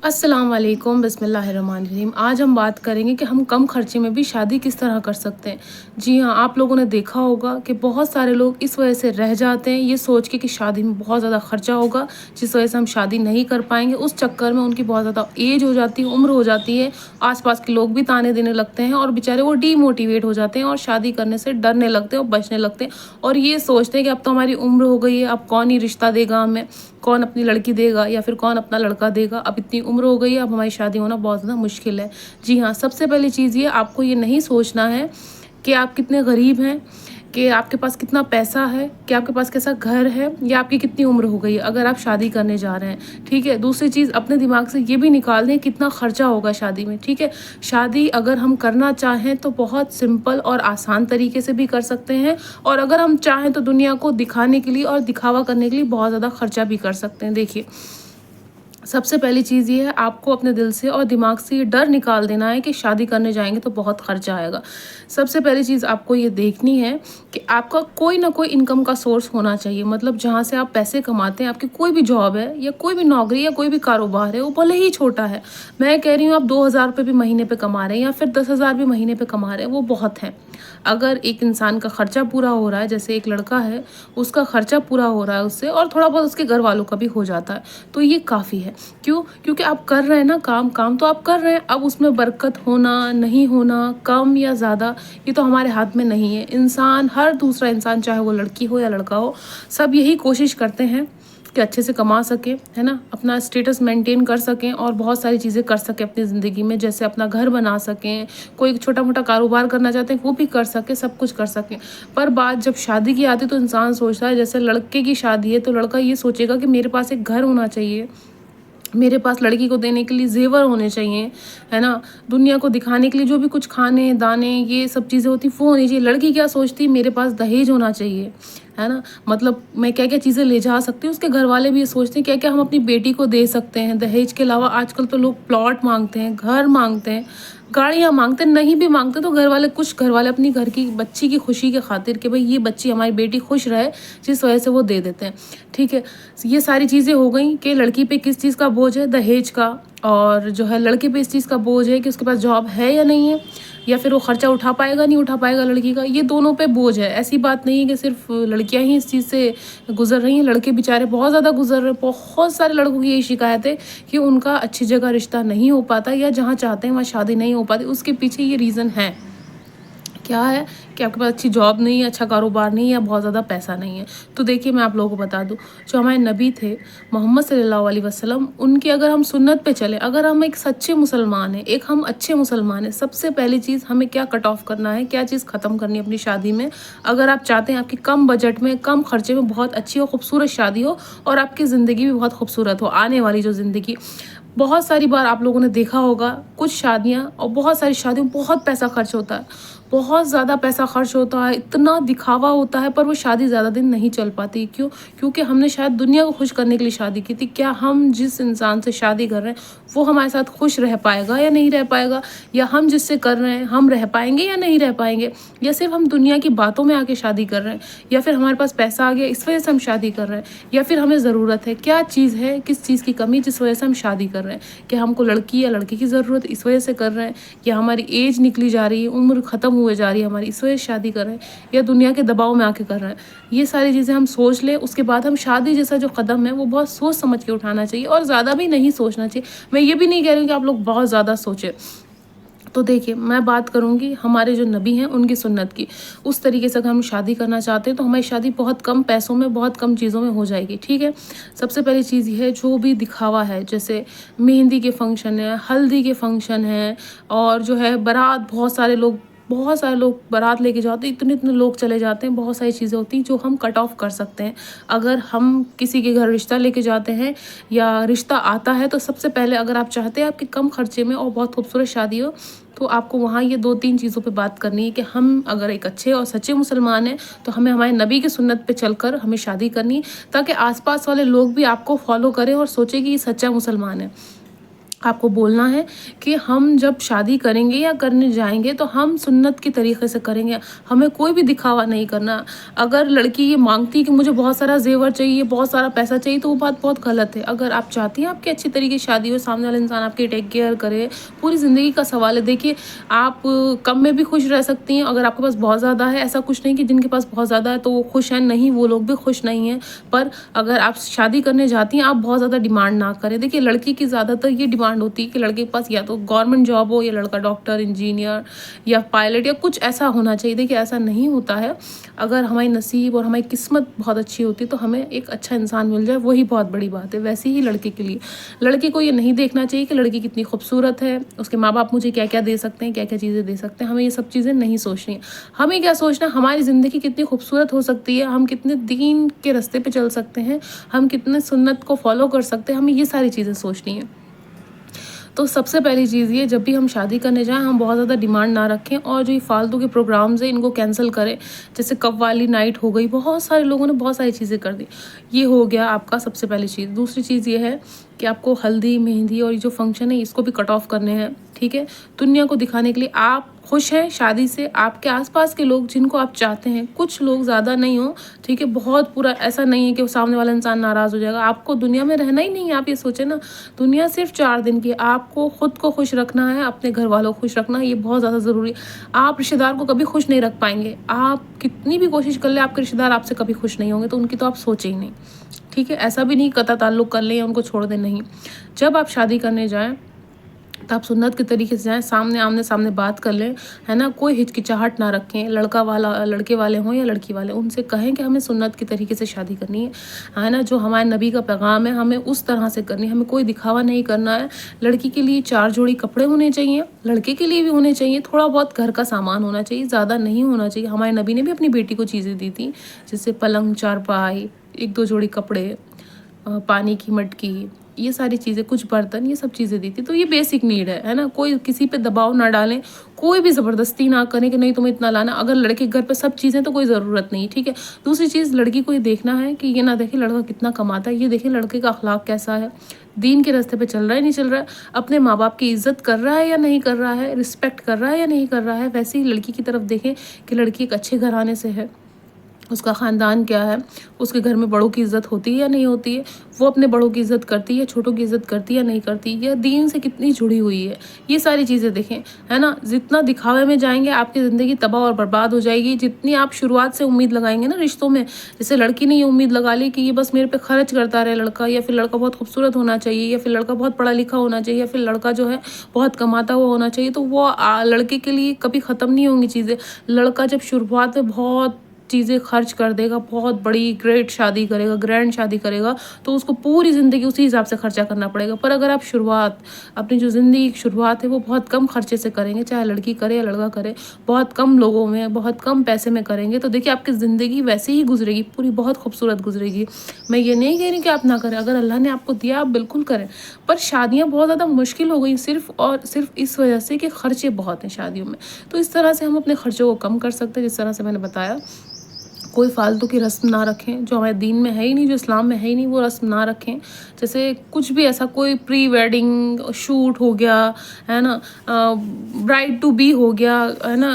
अस्सलाम वालेकुम बिस्मिल्लाहिर्रहमानिर्रहीम। आज हम बात करेंगे कि हम कम खर्चे में भी शादी किस तरह कर सकते हैं। जी हाँ, आप लोगों ने देखा होगा कि बहुत सारे लोग इस वजह से रह जाते हैं ये सोच के कि शादी में बहुत ज़्यादा खर्चा होगा, जिस वजह से हम शादी नहीं कर पाएँगे। उस चक्कर में उनकी बहुत ज़्यादा एज हो जाती है, उम्र हो जाती है, आस-पास के लोग भी ताने देने लगते हैं और बेचारे वो डीमोटिवेट हो जाते हैं और शादी करने से डरने लगते हैं और बचने लगते हैं और ये सोचते हैं कि अब तो हमारी उम्र हो गई है, अब कौन ही रिश्ता देगा हमें, कौन अपनी लड़की देगा या फिर कौन अपना लड़का देगा। अब इतनी उम्र हो गई है, अब हमारी शादी होना बहुत ज़्यादा मुश्किल है। जी हाँ, सबसे पहली चीज़ ये आपको ये नहीं सोचना है कि आप कितने गरीब हैं, कि आपके पास कितना पैसा है, कि आपके पास कैसा घर है या आपकी कितनी उम्र हो गई है अगर आप शादी करने जा रहे हैं, ठीक है। दूसरी चीज़ अपने दिमाग से ये भी निकाल दें कितना खर्चा होगा शादी में, ठीक है। शादी अगर हम करना चाहें तो बहुत सिंपल और आसान तरीके से भी कर सकते हैं और अगर हम चाहें तो दुनिया को दिखाने के लिए और दिखावा करने के लिए बहुत ज़्यादा खर्चा भी कर सकते हैं। देखिए, सबसे पहली चीज़ ये है आपको अपने दिल से और दिमाग से ये डर निकाल देना है कि शादी करने जाएँगे तो बहुत खर्चा आएगा। सबसे पहली चीज़ आपको ये देखनी है कि आपका कोई ना कोई इनकम का सोर्स होना चाहिए। मतलब जहाँ से आप पैसे कमाते हैं, आपकी कोई भी जॉब है या कोई भी नौकरी या कोई भी कारोबार है, वो भले ही छोटा है। मैं कह रही हूँ आप 2,000 रुपये भी महीने पे कमा रहे हैं या फिर 10,000 भी महीने पे कमा रहे हैं, वो बहुत हैं। अगर एक इंसान का खर्चा पूरा हो रहा है, जैसे एक लड़का है, उसका खर्चा पूरा हो रहा है उससे और थोड़ा बहुत उसके घर वालों का भी हो जाता है, तो ये काफ़ी है। क्यों? क्योंकि आप कर रहे हैं ना काम तो आप कर रहे हैं। अब उसमें बरकत होना, नहीं होना, कम या ज़्यादा, ये तो हमारे हाथ में नहीं है। इंसान, हर दूसरा इंसान, चाहे वो लड़की हो या लड़का हो, सब यही कोशिश करते हैं कि अच्छे से कमा सकें, है ना? अपना स्टेटस मेंटेन कर सकें और बहुत सारी चीज़ें कर सकें अपनी ज़िंदगी में, जैसे अपना घर बना सकें, कोई छोटा-मोटा कारोबार करना चाहते हैं, वो भी कर सकें, सब कुछ कर सकें। पर बात जब शादी की आती है तो इंसान सोचता है, जैसे लड़के की शादी है, तो लड़का ये सोचेगा कि मेरे पास एक घर होना चाहिए, मेरे पास लड़की को देने के लिए ज़ेवर होने चाहिए, है ना? दुनिया को दिखाने के लिए जो भी कुछ खाने, दाने, ये सब चीज़ें होती हैं, वो होनी चाहिए। लड़की क्या सोचती है, मेरे पास दहेज होना चाहिए, है ना? मतलब मैं क्या-क्या चीज़ें ले जा सकती हूँ, उसके घरवाले भी ये सोचते हैं क्या-क्या हम अपनी बेटी को दे सकते हैं। दहेज के अलावा आजकल तो लोग प्लॉट माँगते हैं, घर माँगते हैं, गाड़ियाँ माँगते हैं, नहीं भी माँगते तो घरवाले अपनी घर की बच्ची की खुशी के खातिर कि भई ये बच्ची हमारी बेटी खुश रहे, जिस वजह से वो दे देते हैं, ठीक है। ये सारी चीज़ें हो गई कि लड़की पे किस चीज़ का बोझ है, दहेज का, और जो है लड़के पे इस चीज़ का बोझ है कि उसके पास जॉब है या नहीं है, या फिर वो खर्चा उठा पाएगा नहीं उठा पाएगा लड़की का, ये दोनों पे बोझ है। ऐसी बात नहीं है कि सिर्फ लड़कियां ही इस चीज़ से गुजर रही हैं, लड़के बेचारे बहुत ज़्यादा गुजर रहे हैं। बहुत सारे लड़कों की यही शिकायत है कि उनका अच्छी जगह रिश्ता नहीं हो पाता या जहाँ चाहते हैं वहाँ शादी नहीं हो पाती। उसके पीछे ये रीज़न है, क्या है कि आपके पास अच्छी जॉब नहीं है, अच्छा कारोबार नहीं है या बहुत ज़्यादा पैसा नहीं है। तो देखिए, मैं आप लोगों को बता दूँ, जो हमारे नबी थे मोहम्मद सल्लल्लाहु अलैहि वसल्लम, उनकी अगर हम सुन्नत पे चलें, अगर हम एक सच्चे मुसलमान हैं, एक हम अच्छे मुसलमान हैं, सबसे पहली चीज़ हमें क्या कट ऑफ करना है, क्या चीज़ ख़त्म करनी है अपनी शादी में। अगर आप चाहते हैं आपकी कम बजट में, कम खर्चे में बहुत अच्छी और खूबसूरत शादी हो और आपकी ज़िंदगी भी बहुत खूबसूरत हो, आने वाली जो ज़िंदगी, बहुत सारी बार आप लोगों ने देखा होगा कुछ शादियाँ और बहुत सारी शादियों में बहुत पैसा खर्च होता है, बहुत ज़्यादा पैसा खर्च होता है, इतना दिखावा होता है, पर वो शादी ज़्यादा दिन नहीं चल पाती। क्यों? क्योंकि हमने शायद दुनिया को खुश करने के लिए शादी की थी। क्या हम जिस इंसान से शादी कर रहे हैं वो हमारे साथ खुश रह पाएगा या नहीं रह पाएगा, या हम जिससे कर रहे हैं हम रह पाएंगे या नहीं रह पाएंगे, या सिर्फ हम दुनिया की बातों में आके शादी कर रहे हैं, या फिर हमारे पास पैसा आ गया इस वजह से हम शादी कर रहे हैं, या फिर हमें ज़रूरत है, क्या चीज़ है, किस चीज़ की कमी जिस वजह से हम शादी कर रहे हैं। क्या हमको लड़की या लड़के की ज़रूरत इस वजह से कर रहे हैं, या हमारी एज निकली जा रही है, उम्र ख़त्म हुए जा रही है हमारी, इस वजह से शादी कर रहे हैं, या दुनिया के दबाव में आके कर रहे हैं। ये सारी चीज़ें हम सोच लें, उसके बाद हम शादी जैसा जो कदम है वो बहुत सोच समझ के उठाना चाहिए और ज़्यादा भी नहीं सोचना चाहिए। मैं ये भी नहीं कह रही हूँ कि आप लोग बहुत ज़्यादा सोचें। तो देखिए, मैं बात करूँगी हमारे जो नबी हैं उनकी सुन्नत की। उस तरीके से अगर हम शादी करना चाहते हैं तो हमारी शादी बहुत कम पैसों में, बहुत कम चीज़ों में हो जाएगी, ठीक है। सबसे पहली चीज़ ये है, जो भी दिखावा है, जैसे मेहंदी के फंक्शन है, हल्दी के फंक्शन है, और जो है बारात, बहुत सारे लोग बारात लेके जाते हैं, इतने लोग चले जाते हैं, बहुत सारी चीज़ें होती हैं जो हम कट ऑफ कर सकते हैं। अगर हम किसी के घर रिश्ता लेके जाते हैं या रिश्ता आता है, तो सबसे पहले अगर आप चाहते हैं आपके कम खर्चे में और बहुत खूबसूरत शादी हो, तो आपको वहाँ ये 2-3 चीज़ों पे बात करनी है कि हम अगर एक अच्छे और सच्चे मुसलमान हैं तो हमें हमारे नबी की सुन्नत पे चलकर हमें शादी करनी है, ताकि आसपास वाले लोग भी आपको फॉलो करें और सोचें कि ये सच्चा मुसलमान है। आपको बोलना है कि हम जब शादी करेंगे या करने जाएँगे तो हम सुन्नत के तरीके से करेंगे। हमें कोई भी दिखावा नहीं करना। अगर लड़की ये माँगती है कि मुझे बहुत सारा ज़ेवर चाहिए, बहुत सारा पैसा चाहिए, तो वो बात बहुत गलत है। अगर आप चाहती हैं आपकी अच्छी तरीके से शादी हो, सामने वाला इंसान आपकी टेक केयर करे, पूरी ज़िंदगी का सवाल है। देखिए, आप कम में भी खुश रह सकती हैं अगर आपके पास बहुत ज़्यादा है। ऐसा कुछ नहीं कि जिनके पास बहुत ज़्यादा है तो वो खुश हैं, नहीं, वो लोग भी खुश नहीं हैं। पर अगर आप शादी करने जाती हैं, आप बहुत ज़्यादा डिमांड ना करें। देखिए, लड़की की ज़्यादातर ये डिमांड होती है कि लड़के के पास या तो गवर्नमेंट जॉब हो, या लड़का डॉक्टर, इंजीनियर या पायलट या कुछ ऐसा होना चाहिए। देखिए, ऐसा नहीं होता है। अगर हमारी नसीब और हमारी किस्मत बहुत अच्छी होती है तो हमें एक अच्छा इंसान मिल जाए, वही बहुत बड़ी बात है। वैसे ही लड़के के लिए, लड़के को ये नहीं देखना चाहिए कि लड़की कितनी खूबसूरत है, उसके माँ बाप मुझे क्या क्या दे सकते हैं, क्या क्या चीज़ें दे सकते हैं। हमें ये सब चीज़ें नहीं सोचनी है। हमें क्या सोचना है, हमारी ज़िंदगी कितनी खूबसूरत हो सकती है, हम कितने दीन के रास्ते पे चल सकते हैं, हम कितने सुन्नत को फॉलो कर सकते हैं, हमें ये सारी चीज़ें सोचनी है। तो सबसे पहली चीज़ ये, जब भी हम शादी करने जाएँ हम बहुत ज़्यादा डिमांड ना रखें, और जो ये फालतू के प्रोग्राम्स हैं इनको कैंसिल करें। जैसे कव्वाली नाइट हो गई, बहुत सारे लोगों ने बहुत सारी चीज़ें कर दी। ये हो गया आपका सबसे पहली चीज़। दूसरी चीज़ ये है कि आपको हल्दी, मेहंदी और ये जो फंक्शन है इसको भी कट ऑफ करने हैं, ठीक है? दुनिया को दिखाने के लिए आप खुश हैं शादी से, आपके आसपास के लोग जिनको आप चाहते हैं, कुछ लोग, ज़्यादा नहीं हो, ठीक है? बहुत पूरा ऐसा नहीं है कि वो सामने वाला इंसान नाराज़ हो जाएगा। आपको दुनिया में रहना ही नहीं है, आप ये सोचें ना, दुनिया सिर्फ 4 दिन की है। आपको खुद को खुश रखना है, अपने घर वालों को खुश रखना है, ये बहुत ज़्यादा ज़रूरी है। आप रिश्तेदार को कभी खुश नहीं रख पाएंगे। आप कितनी भी कोशिश कर लें, आपके रिश्तेदार आपसे कभी खुश नहीं होंगे, तो उनकी तो आप सोचें ही नहीं, ठीक है? ऐसा भी नहीं कता ताल्लुक़ कर लें या उनको छोड़ दें, नहीं। जब आप शादी करने जाएँ तो आप सुन्नत के तरीके से जाएँ, सामने आमने-सामने बात कर लें, है ना? कोई हिचकिचाहट ना रखें। लड़का वाला, लड़के वाले हों या लड़की वाले, उनसे कहें कि हमें सुन्नत के तरीके से शादी करनी है ना? जो हमारे नबी का पैगाम है, हमें उस तरह से करनी है, हमें कोई दिखावा नहीं करना है। लड़की के लिए 4 जोड़ी कपड़े होने चाहिए, लड़के के लिए भी होने चाहिए, थोड़ा बहुत घर का सामान होना चाहिए, ज़्यादा नहीं होना चाहिए। हमारे नबी ने भी अपनी बेटी को चीज़ें दी थी, जैसे पलंग, चारपाई, 1-2 जोड़ी कपड़े, पानी की मटकी, ये सारी चीज़ें, कुछ बर्तन, ये सब चीज़ें दी थी। तो ये बेसिक नीड है ना? कोई किसी पे दबाव ना डालें, कोई भी ज़बरदस्ती ना करें कि नहीं तुम्हें इतना लाना। अगर लड़के के घर पे सब चीज़ें तो कोई ज़रूरत नहीं, ठीक है? दूसरी चीज़, लड़की को ये देखना है कि ये ना देखे लड़का कितना कमाता है, ये देखे लड़के का अखलाक कैसा है, दीन के रास्ते पे चल रहा है, नहीं चल रहा है, अपने माँ बाप की इज़्ज़त कर रहा है या नहीं कर रहा है, रिस्पेक्ट कर रहा है या नहीं कर रहा है। वैसे ही लड़की की तरफ देखें कि लड़की एक अच्छे घराने से है, उसका ख़ानदान क्या है, उसके घर में बड़ों की इज़्ज़त होती है या नहीं होती है, वो अपने बड़ों की इज़्ज़त करती है, छोटों की इज़्ज़त करती है या नहीं करती, या दीन से कितनी जुड़ी हुई है। ये सारी चीज़ें देखें, है ना? जितना दिखावे में जाएंगे आपकी ज़िंदगी तबाह और बर्बाद हो जाएगी। जितनी आप शुरुआत से उम्मीद लगाएंगे ना रिश्तों में, जैसे लड़की ने ये उम्मीद लगा ली कि ये बस मेरे पे खर्च करता रहे लड़का, या फिर लड़का बहुत खूबसूरत होना चाहिए, या फिर लड़का बहुत पढ़ा लिखा होना चाहिए, या फिर लड़का जो है बहुत कमाता हुआ होना चाहिए, तो वो लड़के के लिए कभी ख़त्म नहीं होंगी चीज़ें। लड़का जब शुरुआत में बहुत चीज़ें खर्च कर देगा, बहुत बड़ी ग्रेट शादी करेगा, ग्रैंड शादी करेगा, तो उसको पूरी ज़िंदगी उसी हिसाब से खर्चा करना पड़ेगा। पर अगर आप शुरुआत, अपनी जो ज़िंदगी की शुरुआत है वो बहुत कम खर्चे से करेंगे, चाहे लड़की करे या लड़का करे, बहुत कम लोगों में, बहुत कम पैसे में करेंगे, तो देखिए आपकी ज़िंदगी वैसे ही गुजरेगी, पूरी बहुत खूबसूरत गुजरेगी। मैं ये नहीं कह रही कि आप ना करें, अगर अल्लाह ने आपको दिया आप बिल्कुल करें। पर शादियाँ बहुत ज़्यादा मुश्किल हो गई सिर्फ़ और सिर्फ इस वजह से कि खर्चे बहुत हैं शादियों में। तो इस तरह से हम अपने खर्चों को कम कर सकते हैं, जिस तरह से मैंने बताया। कोई फालतू की रस्म ना रखें, जो हमारे दीन में है ही नहीं, जो इस्लाम में है ही नहीं, वो रस्म ना रखें। जैसे कुछ भी ऐसा, कोई प्री वेडिंग शूट हो गया, है ना, ब्राइड टू बी हो गया, है ना,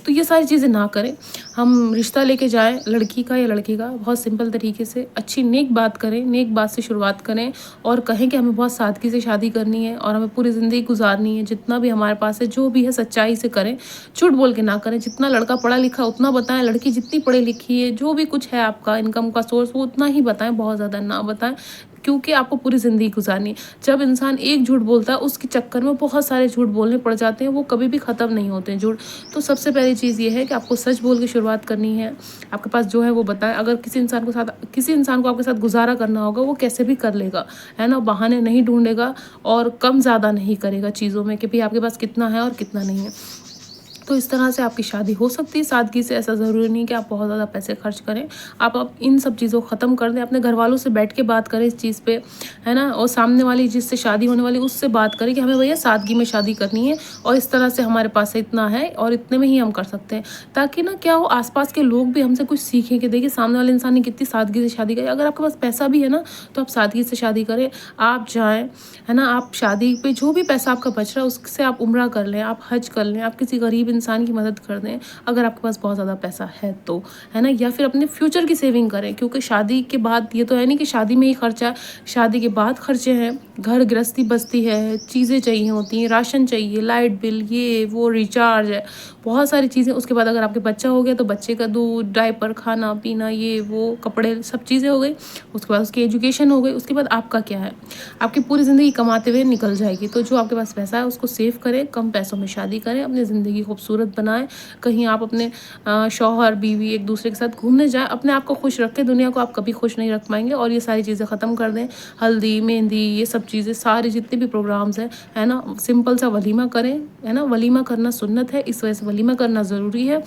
तो ये सारी चीज़ें ना करें। हम रिश्ता लेके जाएं, लड़की का या लड़के का, बहुत सिंपल तरीके से अच्छी नेक बात करें, नेक बात से शुरुआत करें, और कहें कि हमें बहुत सादगी से शादी करनी है और हमें पूरी ज़िंदगी गुजारनी है। जितना भी हमारे पास है, जो भी है, सच्चाई से करें, झूठ बोल के ना करें। जितना लड़का पढ़ा लिखा उतना बताएं, लड़की जितनी पढ़ी लिखी है, जो भी कुछ है आपका इनकम का सोर्स, वो उतना ही बताएं, बहुत ज़्यादा ना बताएं, क्योंकि आपको पूरी ज़िंदगी गुजारनी है। जब इंसान एक झूठ बोलता है, उसके चक्कर में बहुत सारे झूठ बोलने पड़ जाते हैं, वो कभी भी ख़त्म नहीं होते हैं झूठ। तो सबसे पहली चीज़ ये है कि आपको सच बोल के शुरुआत करनी है। आपके पास जो है वो बताएं। अगर किसी इंसान को आपके साथ गुजारा करना होगा, वो कैसे भी कर लेगा, है ना, बहाने नहीं ढूंढेगा और कम ज़्यादा नहीं करेगा चीज़ों में कि भाई आपके पास कितना है और कितना नहीं है। तो इस तरह से आपकी शादी हो सकती है सादगी से। ऐसा ज़रूरी नहीं कि आप बहुत ज़्यादा पैसे खर्च करें। आप इन सब चीज़ों को ख़त्म कर दें, अपने घर वालों से बैठ के बात करें इस चीज़ पे, है ना? और सामने वाली जिससे शादी होने वाली उससे बात करें कि हमें भैया सादगी में शादी करनी है और इस तरह से हमारे पास इतना है और इतने में ही हम कर सकते हैं। ताकि ना क्या हो, आस-पास के लोग भी हमसे कुछ सीखें कि देखिए सामने वाले इंसान ने कितनी सादगी से शादी करी। अगर आपके पास पैसा भी है ना, तो आप सादगी से शादी करें। आप जाएँ, है ना? आप शादी पे जो भी पैसा आपका बच रहा है उससे आप उम्रा कर लें, आप हज कर लें, आप किसी गरीब इंसान की मदद कर दें, अगर आपके पास बहुत ज़्यादा पैसा है तो, है ना? या फिर अपने फ्यूचर की सेविंग करें, क्योंकि शादी के बाद ये तो है नहीं कि शादी में ही खर्चा है, शादी के बाद खर्चे हैं, घर गृहस्थी बसती है, चीज़ें चाहिए होती हैं, राशन चाहिए, लाइट बिल, ये वो, रिचार्ज है, बहुत सारी चीज़ें। उसके बाद अगर आपके बच्चा हो गया तो बच्चे का दूध, डायपर, खाना पीना, ये वो, कपड़े, सब चीज़ें हो गई। उसके बाद उसकी एजुकेशन हो गई। उसके बाद आपका क्या है, आपकी पूरी ज़िंदगी कमाते हुए निकल जाएगी। तो जो आपके पास पैसा है उसको सेव करें, कम पैसों में शादी करें, अपनी ज़िंदगी खूबसूरत बनाएं। कहीं आप अपने शौहर बीवी एक दूसरे के साथ घूमने जाएं, अपने आप को खुश रखें। दुनिया को आप कभी खुश नहीं रख पाएंगे। और ये सारी चीज़ें ख़त्म कर दें, हल्दी मेहंदी ये सब चीज़ें, सारे जितने भी प्रोग्राम्स हैं, है ना, सिंपल सा वलीमा करें, है ना। वलीमा करना सुन्नत है, इस वजह से वलीमा करना ज़रूरी है।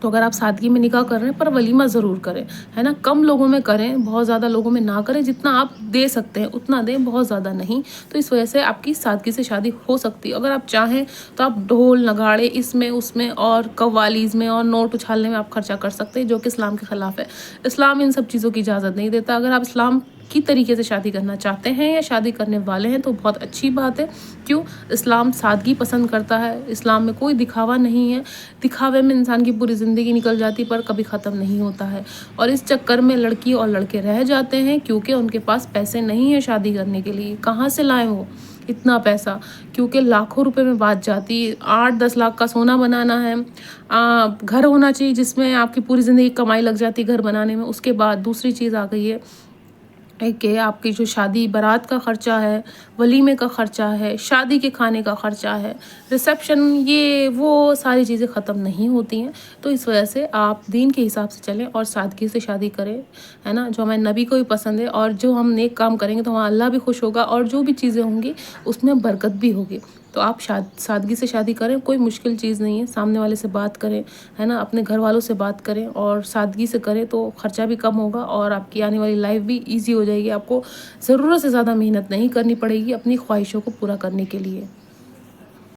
तो अगर आप सादगी में निकाह कर रहे हैं पर वलीमा ज़रूर करें, है ना। कम लोगों में करें, बहुत ज़्यादा लोगों में ना करें। जितना आप दे सकते हैं उतना दें, बहुत ज़्यादा नहीं। तो इस वजह से आपकी सादगी से शादी हो सकती है। अगर आप चाहें तो आप ढोल नगाड़े इसमें उसमें और कव्वालीज़ में और नोट उछालने में आप खर्चा कर सकते हैं, जो कि इस्लाम के ख़िलाफ़ है। इस्लाम इन सब चीज़ों की इजाज़त नहीं देता। अगर आप इस्लाम की तरीके से शादी करना चाहते हैं या शादी करने वाले हैं तो बहुत अच्छी बात है। क्यों? इस्लाम सादगी पसंद करता है। इस्लाम में कोई दिखावा नहीं है। दिखावे में इंसान की पूरी ज़िंदगी निकल जाती पर कभी ख़त्म नहीं होता है। और इस चक्कर में लड़की और लड़के रह जाते हैं क्योंकि उनके पास पैसे नहीं है शादी करने के लिए। कहाँ से लाएं वो इतना पैसा? क्योंकि लाखों रुपए में बात जाती है। 8-10 लाख का सोना बनाना है, घर होना चाहिए जिसमें आपकी पूरी ज़िंदगी कमाई लग जाती है घर बनाने में। उसके बाद दूसरी चीज़ आ गई है कि आपकी जो शादी बारात का ख़र्चा है, वलीमे का ख़र्चा है, शादी के खाने का ख़र्चा है, रिसेप्शन, ये वो सारी चीज़ें ख़त्म नहीं होती हैं। तो इस वजह से आप दीन के हिसाब से चलें और सादगी से शादी करें, है ना। जो हमारे नबी को भी पसंद है और जो हम नेक काम करेंगे तो हमारा अल्लाह भी खुश होगा और जो भी चीज़ें होंगी उसमें बरकत भी होगी। तो आप सादगी से शादी करें, कोई मुश्किल चीज़ नहीं है। सामने वाले से बात करें, है ना, अपने घर वालों से बात करें और सादगी से करें तो ख़र्चा भी कम होगा और आपकी आने वाली लाइफ भी ईज़ी हो जाएगी। आपको ज़रूरत से ज़्यादा मेहनत नहीं करनी पड़ेगी अपनी ख्वाहिशों को पूरा करने के लिए।